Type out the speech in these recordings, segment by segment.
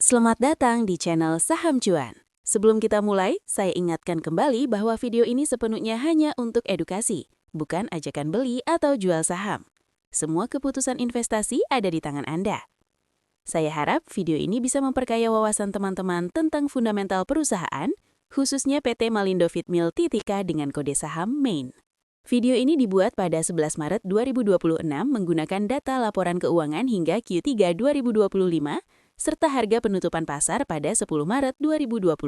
Selamat datang di channel Saham Cuan. Sebelum kita mulai, saya ingatkan kembali bahwa video ini sepenuhnya hanya untuk edukasi, bukan ajakan beli atau jual saham. Semua keputusan investasi ada di tangan Anda. Saya harap video ini bisa memperkaya wawasan teman-teman tentang fundamental perusahaan, khususnya PT Malindo Feedmill Tbk dengan kode saham MAIN. Video ini dibuat pada 11 Maret 2026 menggunakan data laporan keuangan hingga Q3 2025, serta harga penutupan pasar pada 10 Maret 2026.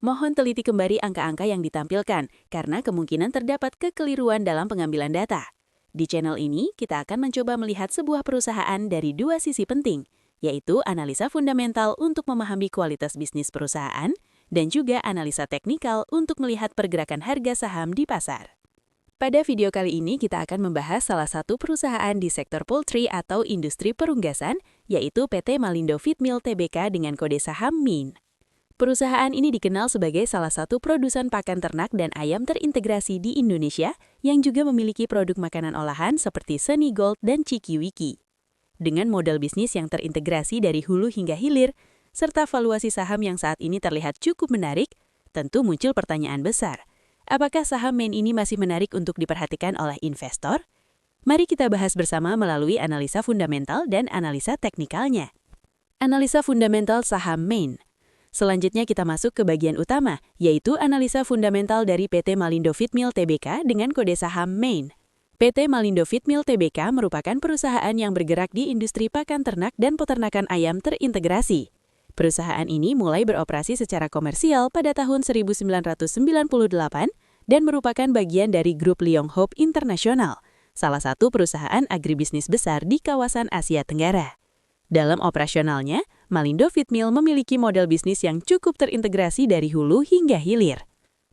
Mohon teliti kembali angka-angka yang ditampilkan, karena kemungkinan terdapat kekeliruan dalam pengambilan data. Di channel ini, kita akan mencoba melihat sebuah perusahaan dari dua sisi penting, yaitu analisa fundamental untuk memahami kualitas bisnis perusahaan, dan juga analisa teknikal untuk melihat pergerakan harga saham di pasar. Pada video kali ini kita akan membahas salah satu perusahaan di sektor poultry atau industri perunggasan, yaitu PT Malindo Feedmill Tbk dengan kode saham MAIN. Perusahaan ini dikenal sebagai salah satu produsen pakan ternak dan ayam terintegrasi di Indonesia yang juga memiliki produk makanan olahan seperti Sunny Gold dan Chiki Wiki. Dengan model bisnis yang terintegrasi dari hulu hingga hilir, serta valuasi saham yang saat ini terlihat cukup menarik, tentu muncul pertanyaan besar. Apakah saham MAIN ini masih menarik untuk diperhatikan oleh investor? Mari kita bahas bersama melalui analisa fundamental dan analisa teknikalnya. Analisa fundamental saham MAIN. Selanjutnya kita masuk ke bagian utama, yaitu analisa fundamental dari PT Malindo Feedmill Tbk dengan kode saham MAIN. PT Malindo Feedmill Tbk merupakan perusahaan yang bergerak di industri pakan ternak dan peternakan ayam terintegrasi. Perusahaan ini mulai beroperasi secara komersial pada tahun 1998 dan merupakan bagian dari grup Leong Hope International, salah satu perusahaan agribisnis besar di kawasan Asia Tenggara. Dalam operasionalnya, Malindo Feedmill memiliki model bisnis yang cukup terintegrasi dari hulu hingga hilir.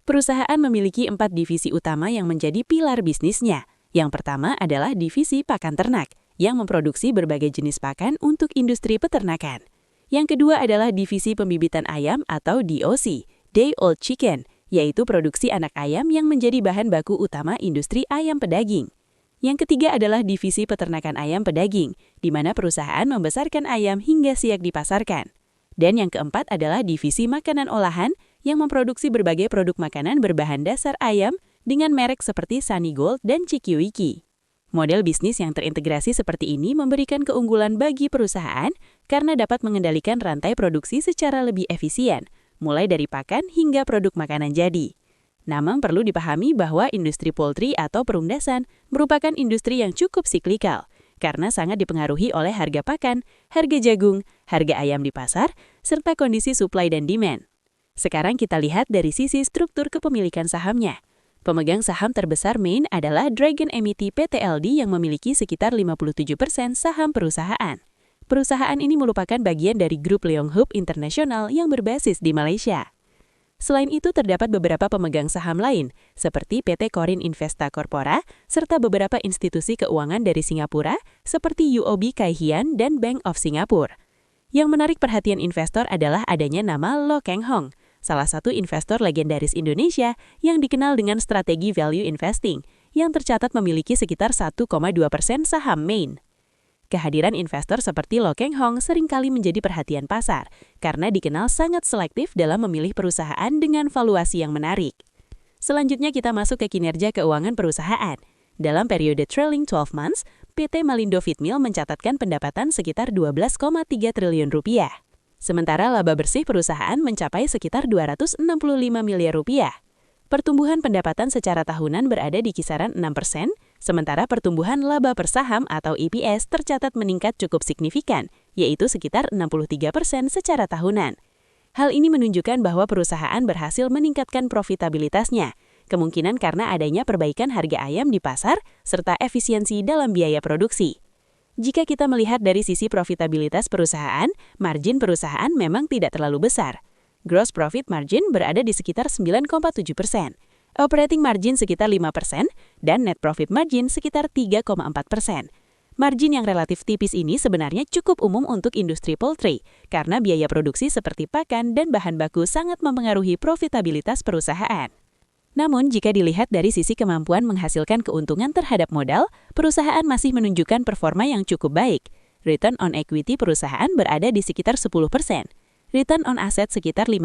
Perusahaan memiliki 4 divisi utama yang menjadi pilar bisnisnya. Yang pertama adalah divisi pakan ternak, yang memproduksi berbagai jenis pakan untuk industri peternakan. Yang kedua adalah divisi pembibitan ayam atau DOC, Day Old Chicken, yaitu produksi anak ayam yang menjadi bahan baku utama industri ayam pedaging. Yang ketiga adalah divisi peternakan ayam pedaging, di mana perusahaan membesarkan ayam hingga siap dipasarkan. Dan yang keempat adalah divisi makanan olahan yang memproduksi berbagai produk makanan berbahan dasar ayam dengan merek seperti Sunny Gold dan Chiki Wiki. Model bisnis yang terintegrasi seperti ini memberikan keunggulan bagi perusahaan karena dapat mengendalikan rantai produksi secara lebih efisien, mulai dari pakan hingga produk makanan jadi. Namun perlu dipahami bahwa industri poultry atau perunggasan merupakan industri yang cukup siklikal, karena sangat dipengaruhi oleh harga pakan, harga jagung, harga ayam di pasar, serta kondisi supply dan demand. Sekarang kita lihat dari sisi struktur kepemilikan sahamnya. Pemegang saham terbesar MAIN adalah Dragon Emity Ptld yang memiliki sekitar 57% saham perusahaan. Perusahaan ini merupakan bagian dari grup Leong Hope International yang berbasis di Malaysia. Selain itu terdapat beberapa pemegang saham lain, seperti PT Corin Investa Corpora, serta beberapa institusi keuangan dari Singapura, seperti UOB Kay Hian dan Bank of Singapore. Yang menarik perhatian investor adalah adanya nama Loh Keng Hong, salah satu investor legendaris Indonesia yang dikenal dengan strategi value investing, yang tercatat memiliki sekitar 1,2% saham MAIN. Kehadiran investor seperti Loh Keng Hong seringkali menjadi perhatian pasar, karena dikenal sangat selektif dalam memilih perusahaan dengan valuasi yang menarik. Selanjutnya kita masuk ke kinerja keuangan perusahaan. Dalam periode trailing 12 months, PT Malindo Feedmill mencatatkan pendapatan sekitar 12,3 triliun rupiah. Sementara laba bersih perusahaan mencapai sekitar 265 miliar rupiah. Pertumbuhan pendapatan secara tahunan berada di kisaran 6%, sementara pertumbuhan laba per saham atau EPS tercatat meningkat cukup signifikan, yaitu sekitar 63% secara tahunan. Hal ini menunjukkan bahwa perusahaan berhasil meningkatkan profitabilitasnya, kemungkinan karena adanya perbaikan harga ayam di pasar, serta efisiensi dalam biaya produksi. Jika kita melihat dari sisi profitabilitas perusahaan, margin perusahaan memang tidak terlalu besar. Gross profit margin berada di sekitar 9,7%, operating margin sekitar 5%, dan net profit margin sekitar 3,4%. Margin yang relatif tipis ini sebenarnya cukup umum untuk industri poultry, karena biaya produksi seperti pakan dan bahan baku sangat mempengaruhi profitabilitas perusahaan. Namun, jika dilihat dari sisi kemampuan menghasilkan keuntungan terhadap modal, perusahaan masih menunjukkan performa yang cukup baik. Return on equity perusahaan berada di sekitar 10%, return on asset sekitar 5%,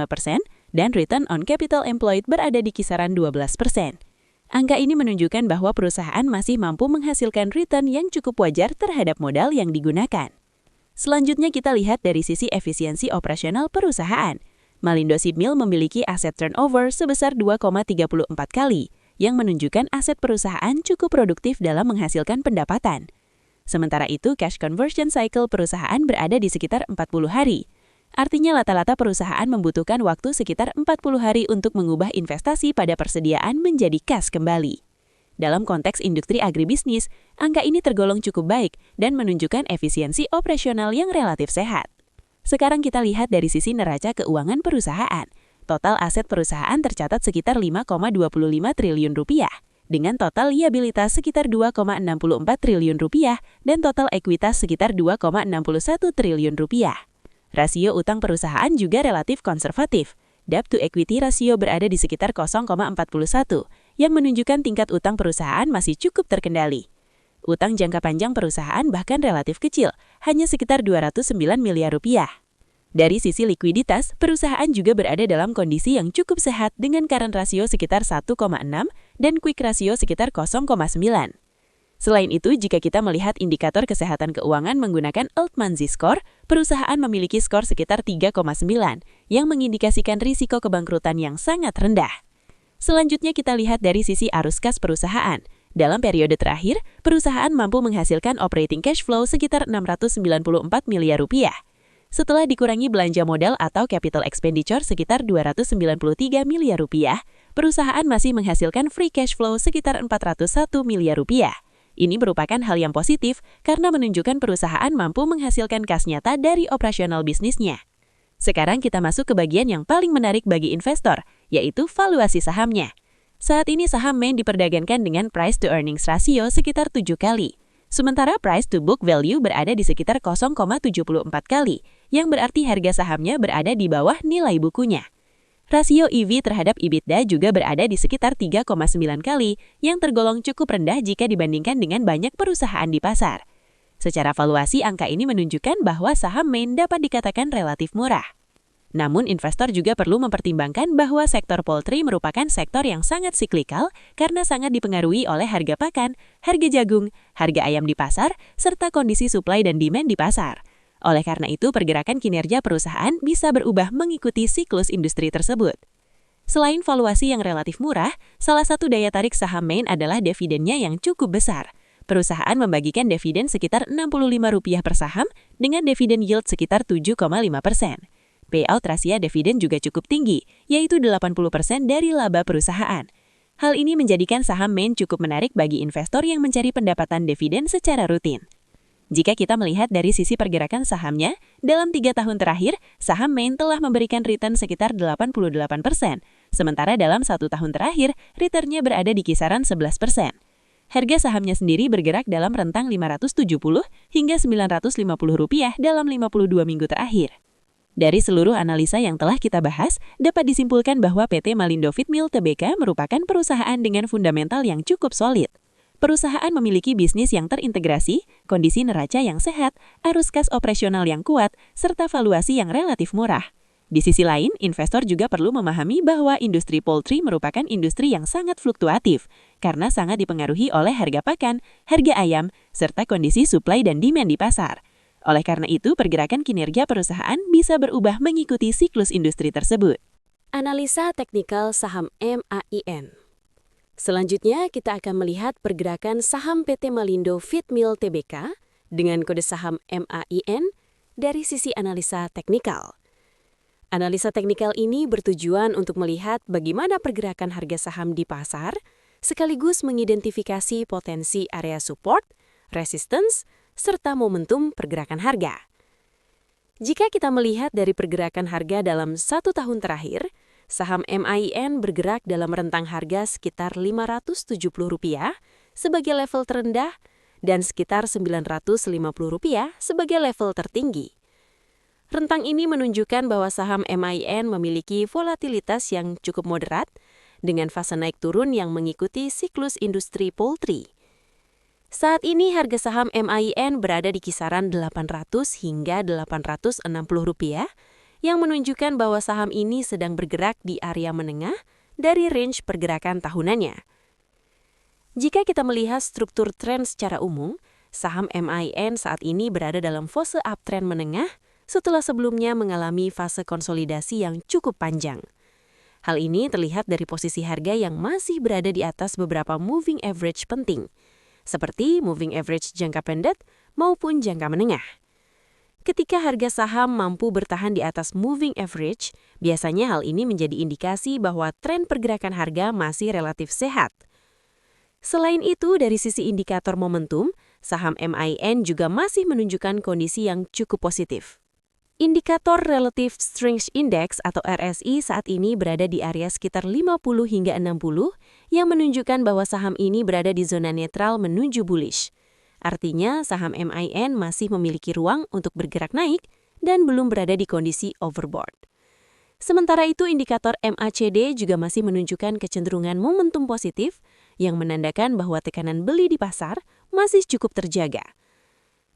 dan return on capital employed berada di kisaran 12%. Angka ini menunjukkan bahwa perusahaan masih mampu menghasilkan return yang cukup wajar terhadap modal yang digunakan. Selanjutnya kita lihat dari sisi efisiensi operasional perusahaan. Malindo Shipmill memiliki aset turnover sebesar 2,34 kali, yang menunjukkan aset perusahaan cukup produktif dalam menghasilkan pendapatan. Sementara itu, cash conversion cycle perusahaan berada di sekitar 40 hari. Artinya rata-rata perusahaan membutuhkan waktu sekitar 40 hari untuk mengubah investasi pada persediaan menjadi kas kembali. Dalam konteks industri agribisnis, angka ini tergolong cukup baik dan menunjukkan efisiensi operasional yang relatif sehat. Sekarang kita lihat dari sisi neraca keuangan perusahaan. Total aset perusahaan tercatat sekitar 5,25 triliun rupiah, dengan total liabilitas sekitar 2,64 triliun rupiah dan total ekuitas sekitar 2,61 triliun rupiah. Rasio utang perusahaan juga relatif konservatif. Debt to equity rasio berada di sekitar 0,41, yang menunjukkan tingkat utang perusahaan masih cukup terkendali. Utang jangka panjang perusahaan bahkan relatif kecil, hanya sekitar 209 miliar rupiah. Dari sisi likuiditas, perusahaan juga berada dalam kondisi yang cukup sehat dengan current rasio sekitar 1,6 dan quick rasio sekitar 0,9. Selain itu, jika kita melihat indikator kesehatan keuangan menggunakan Altman Z-Score, perusahaan memiliki skor sekitar 3,9 yang mengindikasikan risiko kebangkrutan yang sangat rendah. Selanjutnya kita lihat dari sisi arus kas perusahaan. Dalam periode terakhir, perusahaan mampu menghasilkan operating cash flow sekitar 694 miliar rupiah. Setelah dikurangi belanja modal atau capital expenditure sekitar 293 miliar rupiah, perusahaan masih menghasilkan free cash flow sekitar 401 miliar rupiah. Ini merupakan hal yang positif karena menunjukkan perusahaan mampu menghasilkan kas nyata dari operasional bisnisnya. Sekarang kita masuk ke bagian yang paling menarik bagi investor, yaitu valuasi sahamnya. Saat ini saham Main diperdagangkan dengan price to earnings ratio sekitar 7 kali. Sementara price to book value berada di sekitar 0,74 kali, yang berarti harga sahamnya berada di bawah nilai bukunya. Rasio EV terhadap EBITDA juga berada di sekitar 3,9 kali, yang tergolong cukup rendah jika dibandingkan dengan banyak perusahaan di pasar. Secara valuasi, angka ini menunjukkan bahwa saham Main dapat dikatakan relatif murah. Namun, investor juga perlu mempertimbangkan bahwa sektor poultry merupakan sektor yang sangat siklikal karena sangat dipengaruhi oleh harga pakan, harga jagung, harga ayam di pasar, serta kondisi supply dan demand di pasar. Oleh karena itu, pergerakan kinerja perusahaan bisa berubah mengikuti siklus industri tersebut. Selain valuasi yang relatif murah, salah satu daya tarik saham Main adalah dividennya yang cukup besar. Perusahaan membagikan dividen sekitar Rp65 per saham dengan dividen yield sekitar 7,5%. Payout rasio dividen juga cukup tinggi, yaitu 80% dari laba perusahaan. Hal ini menjadikan saham Main cukup menarik bagi investor yang mencari pendapatan dividen secara rutin. Jika kita melihat dari sisi pergerakan sahamnya, dalam 3 tahun terakhir, saham Main telah memberikan return sekitar 88%, sementara dalam 1 tahun terakhir, returnnya berada di kisaran 11%. Harga sahamnya sendiri bergerak dalam rentang Rp570 hingga Rp950 dalam 52 minggu terakhir. Dari seluruh analisa yang telah kita bahas, dapat disimpulkan bahwa PT Malindo Feedmill Tbk merupakan perusahaan dengan fundamental yang cukup solid. Perusahaan memiliki bisnis yang terintegrasi, kondisi neraca yang sehat, arus kas operasional yang kuat, serta valuasi yang relatif murah. Di sisi lain, investor juga perlu memahami bahwa industri poultry merupakan industri yang sangat fluktuatif, karena sangat dipengaruhi oleh harga pakan, harga ayam, serta kondisi supply dan demand di pasar. Oleh karena itu, pergerakan kinerja perusahaan bisa berubah mengikuti siklus industri tersebut. Analisa teknikal saham MAIN. Selanjutnya, kita akan melihat pergerakan saham PT Malindo Feedmill Tbk dengan kode saham MAIN dari sisi analisa teknikal. Analisa teknikal ini bertujuan untuk melihat bagaimana pergerakan harga saham di pasar, sekaligus mengidentifikasi potensi area support, resistance, serta momentum pergerakan harga. Jika kita melihat dari pergerakan harga dalam 1 tahun terakhir, saham MAIN bergerak dalam rentang harga sekitar Rp570 sebagai level terendah dan sekitar Rp950 sebagai level tertinggi. Rentang ini menunjukkan bahwa saham MAIN memiliki volatilitas yang cukup moderat dengan fase naik turun yang mengikuti siklus industri poultry. Saat ini harga saham MAIN berada di kisaran Rp800 hingga Rp860, yang menunjukkan bahwa saham ini sedang bergerak di area menengah dari range pergerakan tahunannya. Jika kita melihat struktur tren secara umum, saham MAIN saat ini berada dalam fase uptrend menengah setelah sebelumnya mengalami fase konsolidasi yang cukup panjang. Hal ini terlihat dari posisi harga yang masih berada di atas beberapa moving average penting, seperti moving average jangka pendek maupun jangka menengah. Ketika harga saham mampu bertahan di atas moving average, biasanya hal ini menjadi indikasi bahwa tren pergerakan harga masih relatif sehat. Selain itu, dari sisi indikator momentum, saham MAIN juga masih menunjukkan kondisi yang cukup positif. Indikator Relative Strength Index atau RSI saat ini berada di area sekitar 50 hingga 60 yang menunjukkan bahwa saham ini berada di zona netral menuju bullish. Artinya, saham MAIN masih memiliki ruang untuk bergerak naik dan belum berada di kondisi overbought. Sementara itu, indikator MACD juga masih menunjukkan kecenderungan momentum positif yang menandakan bahwa tekanan beli di pasar masih cukup terjaga.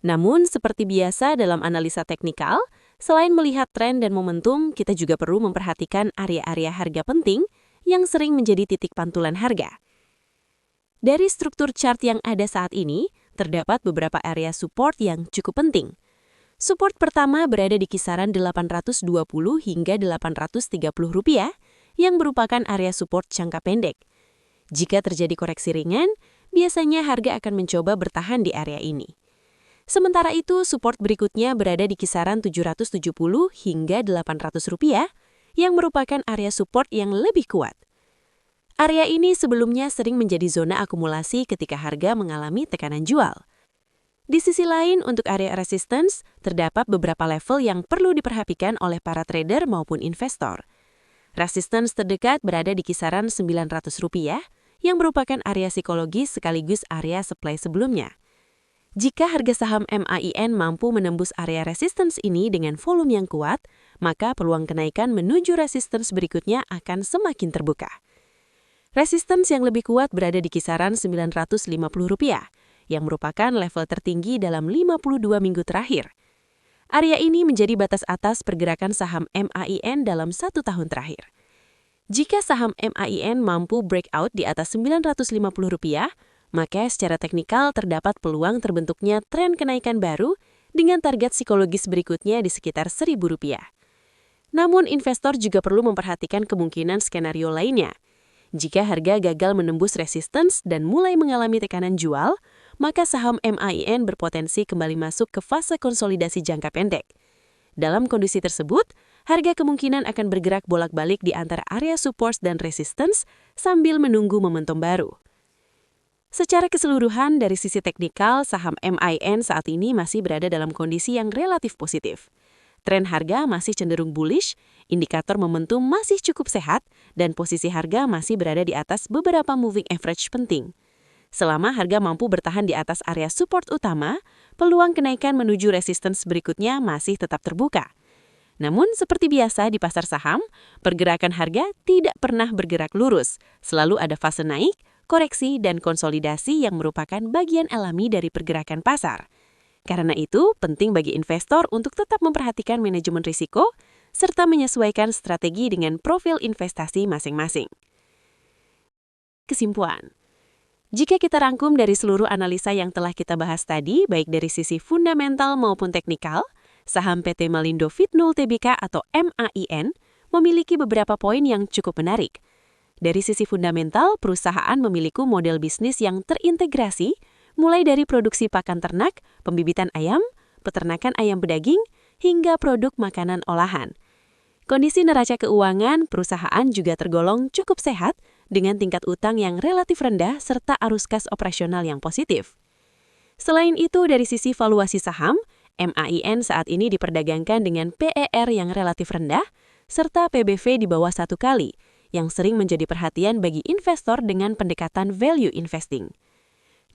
Namun, seperti biasa dalam analisa teknikal, selain melihat tren dan momentum, kita juga perlu memperhatikan area-area harga penting yang sering menjadi titik pantulan harga. Dari struktur chart yang ada saat ini, terdapat beberapa area support yang cukup penting. Support pertama berada di kisaran Rp820 hingga Rp830 yang merupakan area support jangka pendek. Jika terjadi koreksi ringan, biasanya harga akan mencoba bertahan di area ini. Sementara itu, support berikutnya berada di kisaran Rp770 hingga Rp800 yang merupakan area support yang lebih kuat. Area ini sebelumnya sering menjadi zona akumulasi ketika harga mengalami tekanan jual. Di sisi lain, untuk area resistance, terdapat beberapa level yang perlu diperhatikan oleh para trader maupun investor. Resistance terdekat berada di kisaran Rp900 yang merupakan area psikologis sekaligus area supply sebelumnya. Jika harga saham MAIN mampu menembus area resistance ini dengan volume yang kuat, maka peluang kenaikan menuju resistance berikutnya akan semakin terbuka. Resistance yang lebih kuat berada di kisaran Rp950, yang merupakan level tertinggi dalam 52 minggu terakhir. Area ini menjadi batas atas pergerakan saham MAIN dalam 1 tahun terakhir. Jika saham MAIN mampu breakout di atas Rp950, maka secara teknikal terdapat peluang terbentuknya tren kenaikan baru dengan target psikologis berikutnya di sekitar Rp1.000. Namun, investor juga perlu memperhatikan kemungkinan skenario lainnya. Jika harga gagal menembus resistance dan mulai mengalami tekanan jual, maka saham MAIN berpotensi kembali masuk ke fase konsolidasi jangka pendek. Dalam kondisi tersebut, harga kemungkinan akan bergerak bolak-balik di antara area support dan resistance sambil menunggu momentum baru. Secara keseluruhan, dari sisi teknikal, saham MAIN saat ini masih berada dalam kondisi yang relatif positif. Tren harga masih cenderung bullish, indikator momentum masih cukup sehat, dan posisi harga masih berada di atas beberapa moving average penting. Selama harga mampu bertahan di atas area support utama, peluang kenaikan menuju resistance berikutnya masih tetap terbuka. Namun, seperti biasa di pasar saham, pergerakan harga tidak pernah bergerak lurus. Selalu ada fase naik, koreksi, dan konsolidasi yang merupakan bagian alami dari pergerakan pasar. Karena itu, penting bagi investor untuk tetap memperhatikan manajemen risiko, serta menyesuaikan strategi dengan profil investasi masing-masing. Kesimpulan. Jika kita rangkum dari seluruh analisa yang telah kita bahas tadi, baik dari sisi fundamental maupun teknikal, saham PT Malindo Fitnul Tbk atau MAIN memiliki beberapa poin yang cukup menarik. Dari sisi fundamental, perusahaan memiliki model bisnis yang terintegrasi, mulai dari produksi pakan ternak, pembibitan ayam, peternakan ayam pedaging, hingga produk makanan olahan. Kondisi neraca keuangan perusahaan juga tergolong cukup sehat dengan tingkat utang yang relatif rendah serta arus kas operasional yang positif. Selain itu, dari sisi valuasi saham, MAIN saat ini diperdagangkan dengan PER yang relatif rendah serta PBV di bawah 1 kali, yang sering menjadi perhatian bagi investor dengan pendekatan value investing.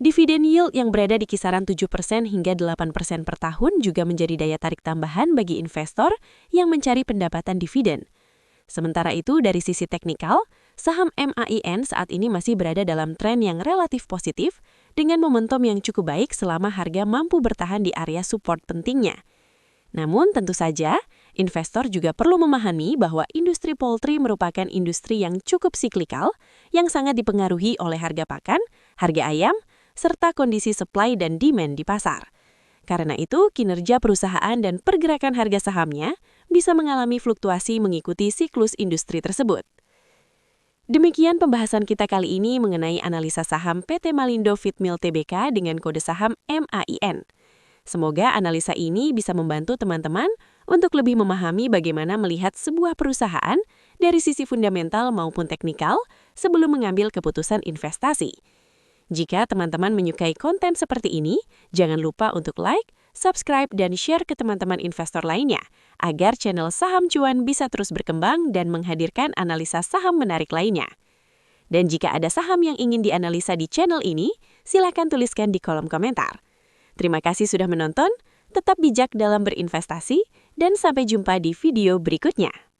Dividen yield yang berada di kisaran 7% hingga 8% per tahun juga menjadi daya tarik tambahan bagi investor yang mencari pendapatan dividen. Sementara itu, dari sisi teknikal, saham MAIN saat ini masih berada dalam tren yang relatif positif dengan momentum yang cukup baik selama harga mampu bertahan di area support pentingnya. Namun tentu saja, investor juga perlu memahami bahwa industri poultry merupakan industri yang cukup siklikal, yang sangat dipengaruhi oleh harga pakan, harga ayam, serta kondisi supply dan demand di pasar. Karena itu, kinerja perusahaan dan pergerakan harga sahamnya bisa mengalami fluktuasi mengikuti siklus industri tersebut. Demikian pembahasan kita kali ini mengenai analisa saham PT Malindo Feedmill Tbk dengan kode saham MAIN. Semoga analisa ini bisa membantu teman-teman untuk lebih memahami bagaimana melihat sebuah perusahaan dari sisi fundamental maupun teknikal sebelum mengambil keputusan investasi. Jika teman-teman menyukai konten seperti ini, jangan lupa untuk like, subscribe, dan share ke teman-teman investor lainnya agar channel Saham Cuan bisa terus berkembang dan menghadirkan analisa saham menarik lainnya. Dan jika ada saham yang ingin dianalisa di channel ini, silakan tuliskan di kolom komentar. Terima kasih sudah menonton, tetap bijak dalam berinvestasi, dan sampai jumpa di video berikutnya.